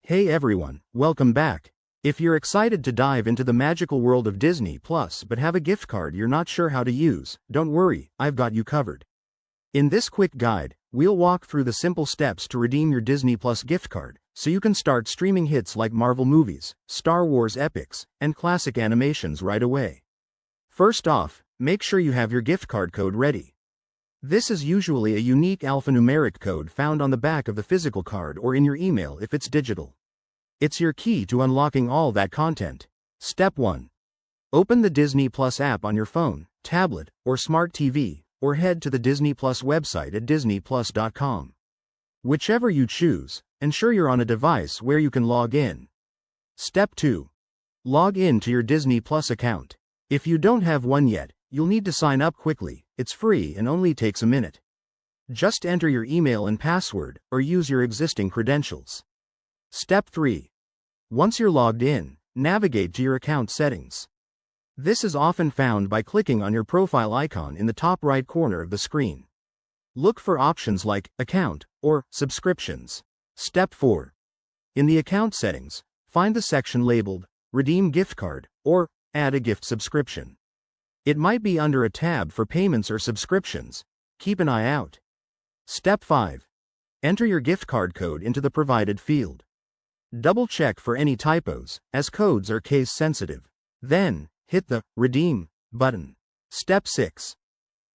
Hey everyone, welcome back. If you're excited to dive into the magical world of Disney Plus but have a gift card you're not sure how to use, don't worry, I've got you covered. In this quick guide, we'll walk through the simple steps to redeem your Disney Plus gift card, so you can start streaming hits like Marvel movies, Star Wars epics, and classic animations right away. First off, make sure you have your gift card code ready. This is usually a unique alphanumeric code found on the back of the physical card or in your email if it's digital. It's your key to unlocking all that content. Step 1. Open the Disney Plus app on your phone, tablet, or smart TV, or head to the Disney Plus website at disneyplus.com. Whichever you choose, ensure you're on a device where you can log in. Step 2. Log in to your Disney Plus account. If you don't have one yet, you'll need to sign up quickly. It's free and only takes a minute. Just enter your email and password, or use your existing credentials. Step 3. Once you're logged in, navigate to your account settings. This is often found by clicking on your profile icon in the top right corner of the screen. Look for options like Account or Subscriptions. Step 4. In the account settings, find the section labeled Redeem Gift Card or Add a Gift Subscription. It might be under a tab for payments or subscriptions. Keep an eye out. Step 5. Enter your gift card code into the provided field. Double check for any typos, as codes are case sensitive. Then, hit the Redeem button. Step 6.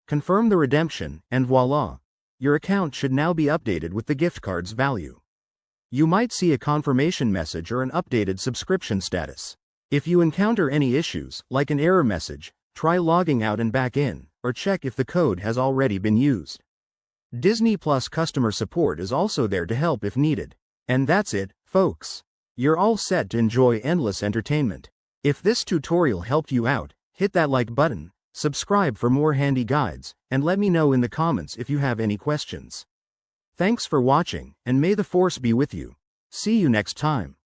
Confirm the redemption, and voila! Your account should now be updated with the gift card's value. You might see a confirmation message or an updated subscription status. If you encounter any issues, like an error message, try logging out and back in, or check if the code has already been used. Disney Plus customer support is also there to help if needed. And that's it, folks. You're all set to enjoy endless entertainment. If this tutorial helped you out, hit that like button, subscribe for more handy guides, and let me know in the comments if you have any questions. Thanks for watching, and may the Force be with you. See you next time.